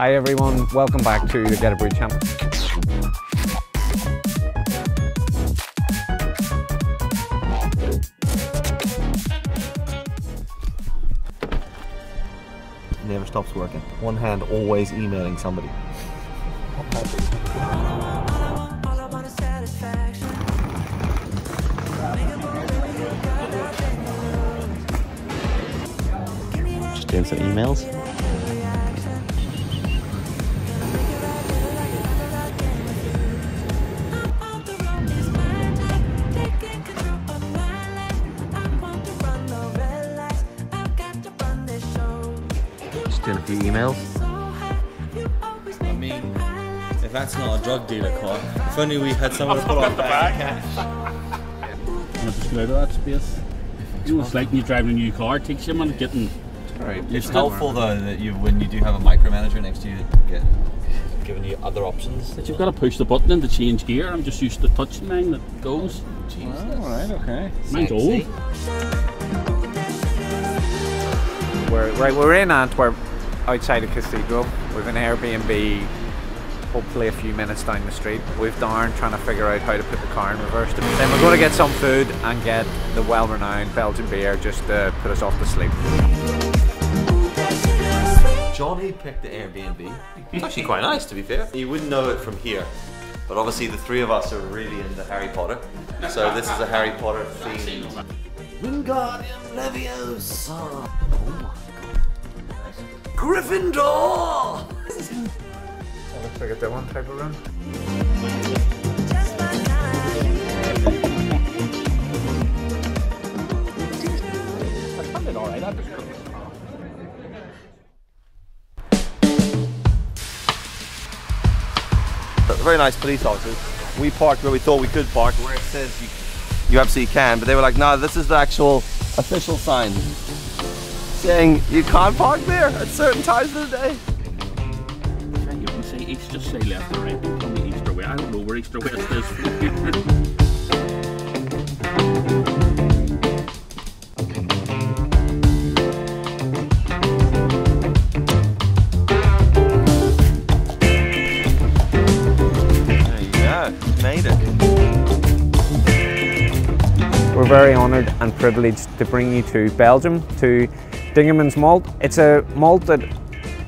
Hi everyone, welcome back to the Get a Brew Champ. Never stops working. One hand always emailing somebody. Just doing some emails. Doing a few emails. I mean, if that's not a drug dealer car, if only we had someone to put on the back. I'm just get out of that space. You know, it's like when you're driving a new car, it takes you a minute getting. Right. It's helpful though that when you do have a micromanager next to you, get giving you other options. But you've got to push the button in to change gear. I'm just used to touching mine that goes. Jesus. Oh, alright, okay. Mine's old. We're in Antwerp, outside of Cathedral. We've an Airbnb, hopefully a few minutes down the street. We've Darren trying to figure out how to put the car in reverse. Then we're going to get some food and get the well-renowned Belgian beer just to put us off to sleep. Johnny picked the Airbnb. It's actually quite nice, to be fair. You wouldn't know it from here, but obviously the three of us are really into Harry Potter. So this is a Harry Potter themed. Wingardium Leviosa. Oh my god. Gryffindor! That looks like a different type of room. I found it alright, I just couldn't. Very nice police officers. We parked where we thought we could park, where it says you absolutely can, but they were like, no, this is the actual official sign saying you can't park there at certain times of the day. You can say east, just say left or right. Tell me east or west. I don't know where east or west is. Made it. We're very honoured and privileged to bring you to Belgium, to Dingemans Malt. It's a malt that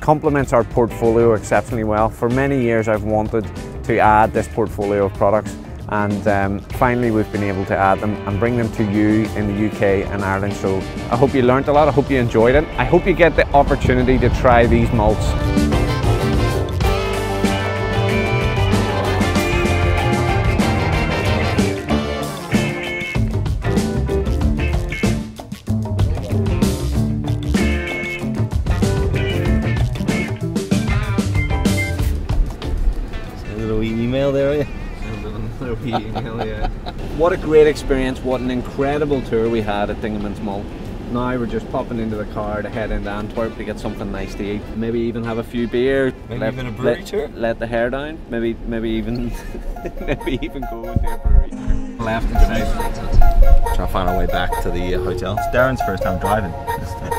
complements our portfolio exceptionally well. For many years I've wanted to add this portfolio of products, and finally we've been able to add them and bring them to you in the UK and Ireland. So I hope you learnt a lot, I hope you enjoyed it. I hope you get the opportunity to try these malts. Email there, yeah. What a great experience, what an incredible tour we had at Dingemans Malt. Now we're just popping into the car to head into Antwerp to get something nice to eat. Maybe even have a few beer. Maybe even a brewery tour? Let the hair down. Maybe even maybe even go into a brewery. Left and try to find our way back to the hotel. It's Darren's first time driving this time.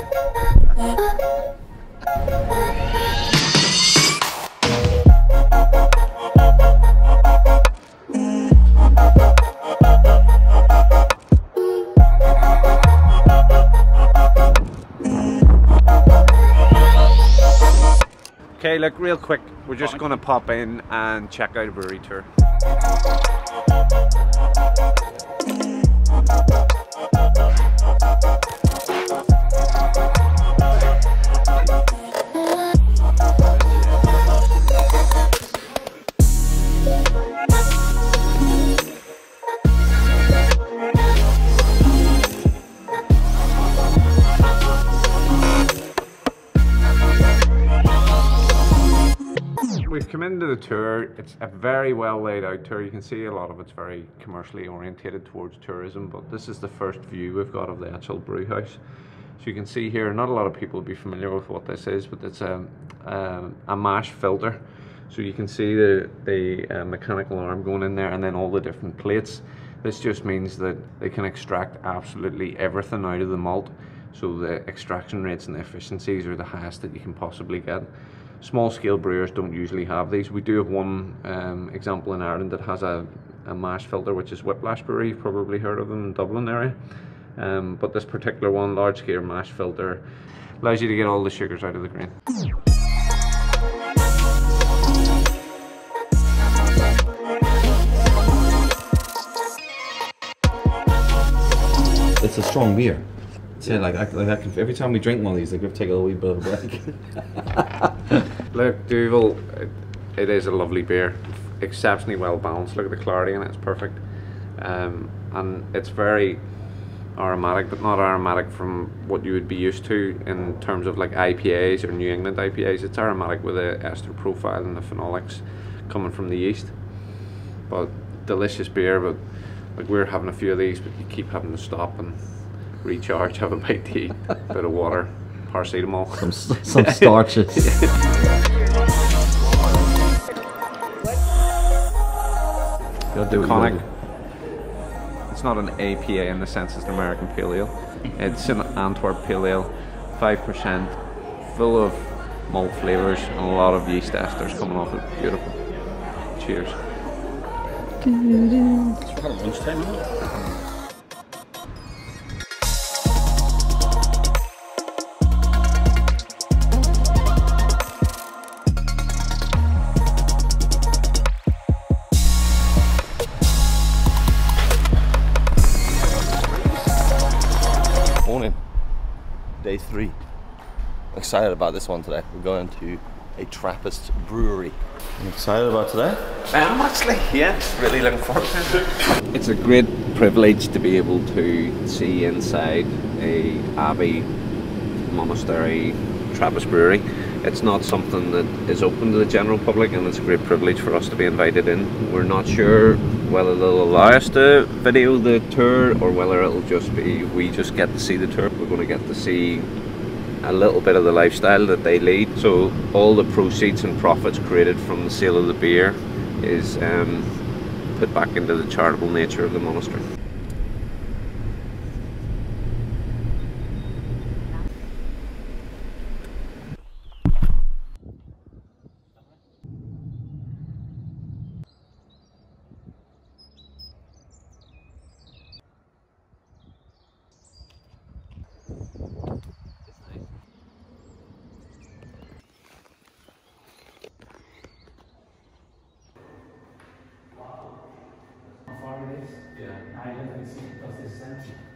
Okay, look, real quick, we're just going to pop in and check out a brewery tour. We've come into the tour. It's a very well laid out tour. You can see a lot of it's very commercially orientated towards tourism, but this is the first view we've got of the actual brew house. So you can see here, not a lot of people will be familiar with what this is, but it's a mash filter. So you can see the mechanical arm going in there, and then all the different plates. This just means that they can extract absolutely everything out of the malt. So the extraction rates and the efficiencies are the highest that you can possibly get. Small scale brewers don't usually have these. We do have one example in Ireland that has a mash filter, which is Whiplash Brewery. You've probably heard of them in Dublin area. But this particular one, large scale mash filter, allows you to get all the sugars out of the grain. It's a strong beer. Yeah, like I can, every time we drink one of these, like we take a wee bit of a break. Look, Duvel, it is a lovely beer. Exceptionally well balanced. Look at the clarity in it, it's perfect. And it's very aromatic, but not aromatic from what you would be used to in terms of like IPAs or New England IPAs. It's aromatic with the ester profile and the phenolics coming from the yeast. But delicious beer, but like we're having a few of these, but you keep having to stop and recharge, have a bite to eat, a bit of water, paracetamol. Some starches. Conic. It's not an APA in the sense it's an American Pale Ale. It's an Antwerp Pale Ale, 5%, full of malt flavours and a lot of yeast esters coming off it. Beautiful. Cheers. It's kind of lunchtime, isn't it? Day 3. I'm excited about this one today. We're going to a Trappist Brewery. I'm excited about today. I'm actually, yeah, really looking forward to it. It's a great privilege to be able to see inside a abbey, monastery, Trappist Brewery. It's not something that is open to the general public, and it's a great privilege for us to be invited in. We're not sure whether they'll allow us to video the tour or whether it'll just be we just get to see the tour. We're going to get to see a little bit of the lifestyle that they lead. So all the proceeds and profits created from the sale of the beer is put back into the charitable nature of the monastery.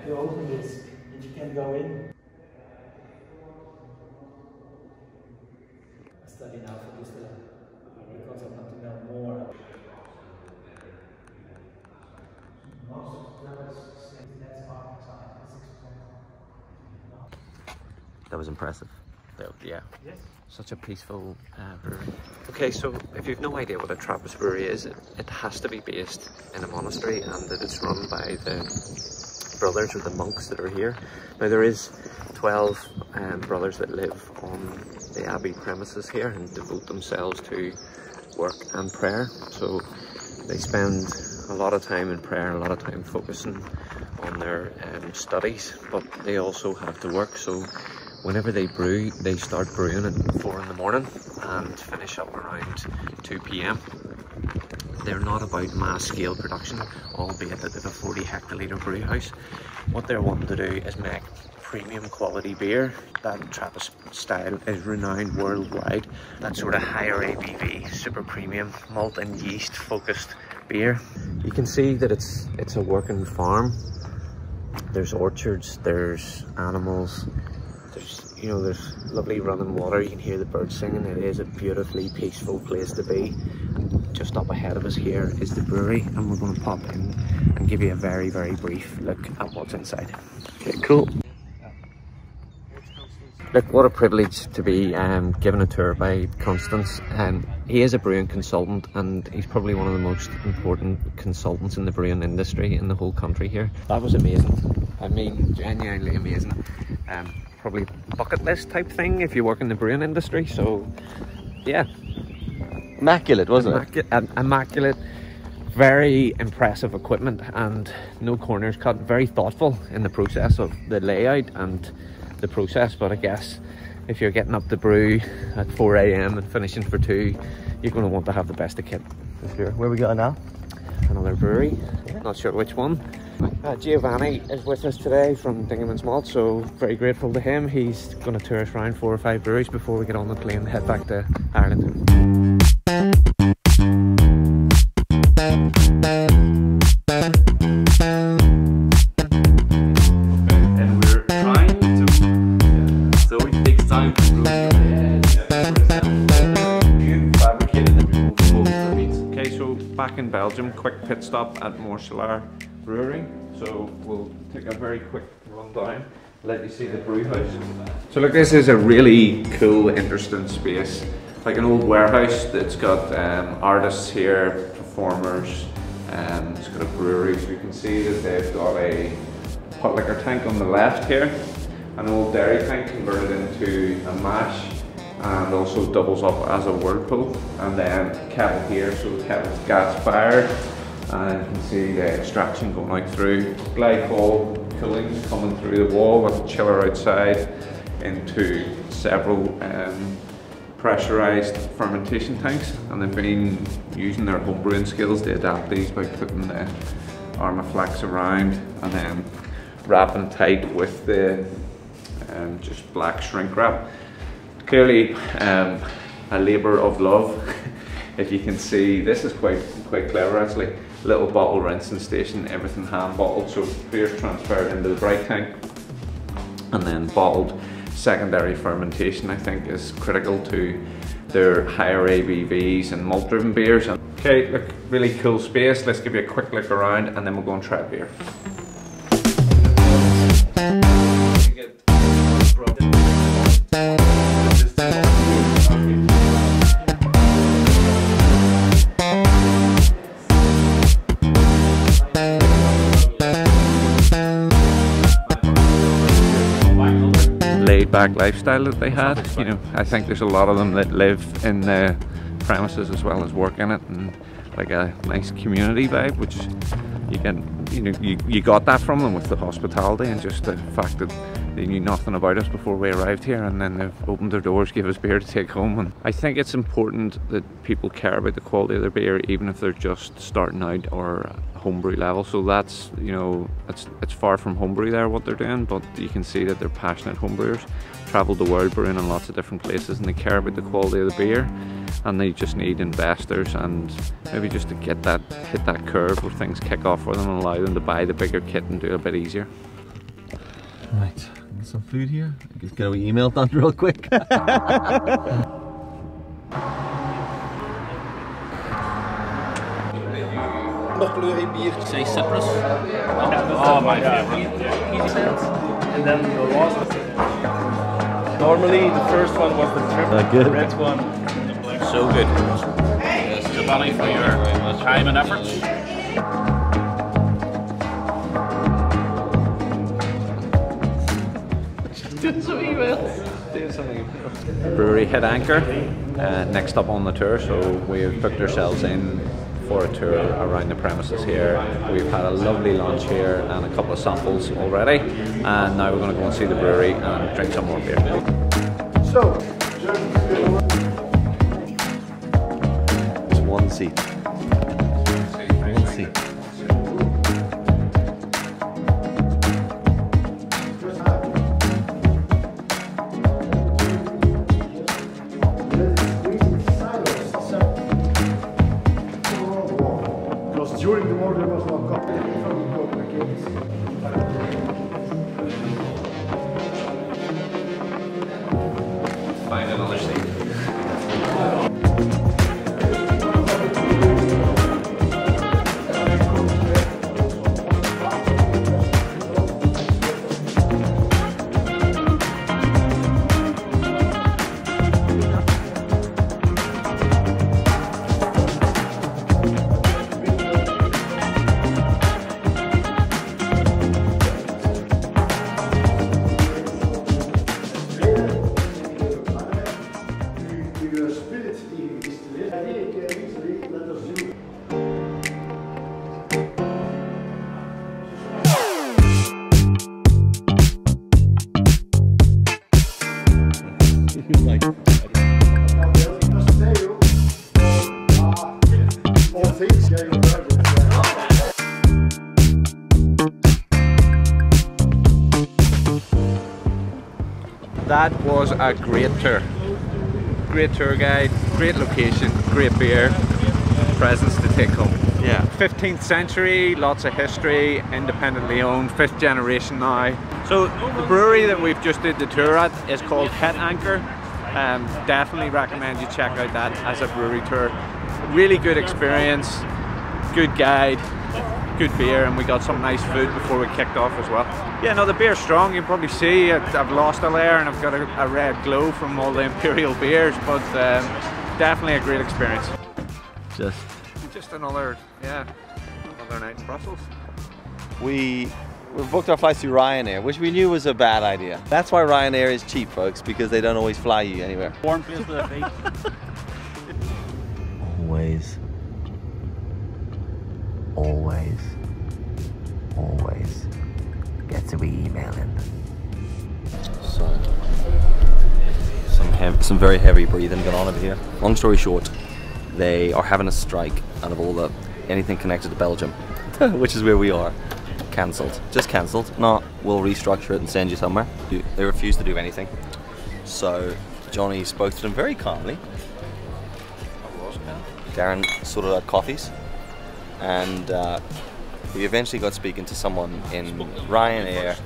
You open this and you can go in. I study now for this because I want to know more. That was impressive. Yeah. Yes. Such a peaceful brewery. Okay, so if you've no idea what a Trappist brewery is, it has to be based in a monastery, and that it's run by the brothers or the monks that are here. Now there is 12 brothers that live on the abbey premises here and devote themselves to work and prayer. So they spend a lot of time in prayer, a lot of time focusing on their studies, but they also have to work. So whenever they brew, they start brewing at 4 in the morning and finish up around 2 p.m. They're not about mass scale production, albeit that they have a 40 hectolitre brew house. What they're wanting to do is make premium quality beer. That Trappist style is renowned worldwide. That sort of higher ABV, super premium, malt and yeast focused beer. You can see that it's a working farm. There's orchards, there's animals, there's lovely running water. You can hear the birds singing. It is a beautifully peaceful place to be. And just up ahead of us here is the brewery, and we're going to pop in and give you a very, very brief look at what's inside. Okay, cool. Look, what a privilege to be given a tour by Constance. He is a brewing consultant, and he's probably one of the most important consultants in the brewing industry in the whole country here. That was amazing. I mean, genuinely amazing. Probably bucket list type thing if you work in the brewing industry. So, yeah. Immaculate, wasn't it? Immaculate. Very impressive equipment and no corners cut. Very thoughtful in the process of the layout and the process, but I guess if you're getting up to brew at 4 AM and finishing for 2, you're going to want to have the best of kit. For sure. Where we going now? Another brewery, not sure which one. Giovanni is with us today from Dingemans Malt, so very grateful to him. He's going to tour us around 4 or 5 breweries before we get on the plane and head back to Ireland. And we're trying to, so it takes time to brew. Okay, so back in Belgium, quick pit stop at Morselar Brewery. So we'll take a very quick rundown, let you see the brew house. So look, this is a really cool, interesting space. Like an old warehouse that's got artists here, performers, it's got a brewery. So you can see that they've got a hot liquor tank on the left here, an old dairy tank converted into a mash, and also doubles up as a whirlpool, and then a kettle here, so the kettle's gas fired, and you can see the extraction going out through. Glycol cooling coming through the wall with a chiller outside into several pressurised fermentation tanks, and they've been using their homebrewing skills to adapt these by putting the Armaflex around and then wrapping tight with the just black shrink wrap. Clearly a labour of love. If you can see, this is quite clever actually. Little bottle rinsing station, everything hand bottled, so beer's transferred into the bright tank and then bottled. Secondary fermentation, I think, is critical to their higher ABVs and malt driven beers. Okay, look, really cool space. Let's give you a quick look around and then we'll go and try a beer. Laid back lifestyle that they had. You know, I think there's a lot of them that live in the premises as well as work in it, and like a nice community vibe, which you can, you know, you got that from them with the hospitality and just the fact that they knew nothing about us before we arrived here, and then they've opened their doors, gave us beer to take home. And I think it's important that people care about the quality of their beer, even if they're just starting out or homebrew level. So that's, you know, it's far from homebrew there what they're doing, but you can see that they're passionate homebrewers, travel the world brewing in lots of different places, and they care about the quality of the beer, and they just need investors and maybe just to hit that curve where things kick off for them and allow them to buy the bigger kit and do it a bit easier. Right, some food here. Just get a wee email done real quick. Say citrus. Oh, my favorite. And then the last. Normally, the first one was the triple, good. the red one. So good. Giovanni, for your time and effort. Brewery hit anchor, next up on the tour, so we've booked ourselves in for a tour around the premises here. We've had a lovely lunch here and a couple of samples already, and now we're going to go and see the brewery and drink some more beer. So, it's one seat. One seat. During the war there was no copy from the Portuguese. Find another seat. That was a great tour. Great tour guide, great location, great beer, presents to take home. Yeah. 15th century, lots of history, independently owned, 5th generation now. So the brewery that we've just did the tour at is called Het Anchor. Definitely recommend you check out that as a brewery tour. Really good experience, good guide, good beer, and we got some nice food before we kicked off as well. Yeah, no, the beer's strong. You can probably see I've lost a layer and I've got a red glow from all the imperial beers, but definitely a great experience. Just another night in Brussels. We booked our flights through Ryanair, which we knew was a bad idea. That's why Ryanair is cheap, folks, because they don't always fly you anywhere. Warm place with a feet. Always get to be emailing. So, some very heavy breathing going on over here. Long story short, they are having a strike out of anything connected to Belgium, which is where we are. Cancelled. Just cancelled. No, we'll restructure it and send you somewhere. They refuse to do anything. So Johnny spoke to them very calmly. Darren sorted out coffees, and we eventually got speaking to someone in Ryanair.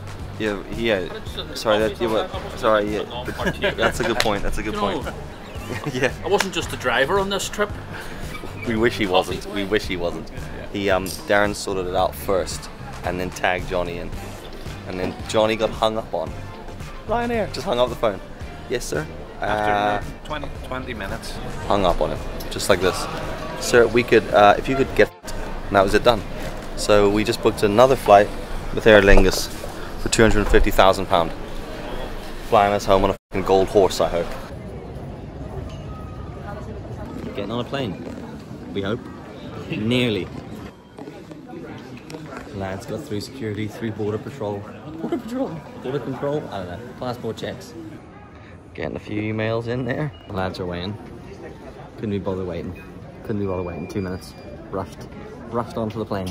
That's a good point. That's a good point. Yeah. I wasn't just the driver on this trip. We wish he wasn't. We wish he wasn't. Darren sorted it out first, and then tagged Johnny in, and then Johnny got hung up on. Ryanair just hung up the phone. Yes, sir. After 20 minutes. Hung up on it, just like this. Sir, we could, if you could get, and that was it, done. So we just booked another flight with Aer Lingus for £250,000, flying us home on a fucking gold horse, I hope. Getting on a plane, we hope. Nearly. Lads got through security, through border patrol. Border control? I don't know. Passport checks. Getting a few emails in there. The lads are waiting. Couldn't be bothered waiting. 2 minutes. Rushed onto the plane.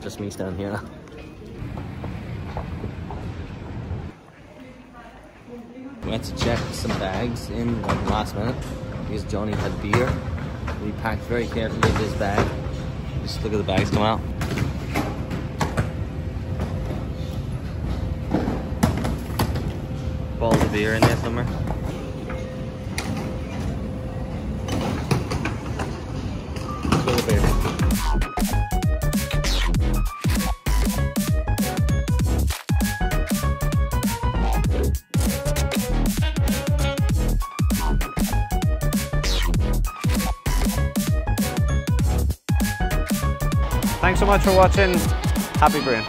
Just me standing here now. We had to check some bags in at the last minute because Johnny had beer. We packed very carefully in his bag. Just look at the bags come out. Balls of beer in there somewhere. Thanks so much for watching. Happy brewing.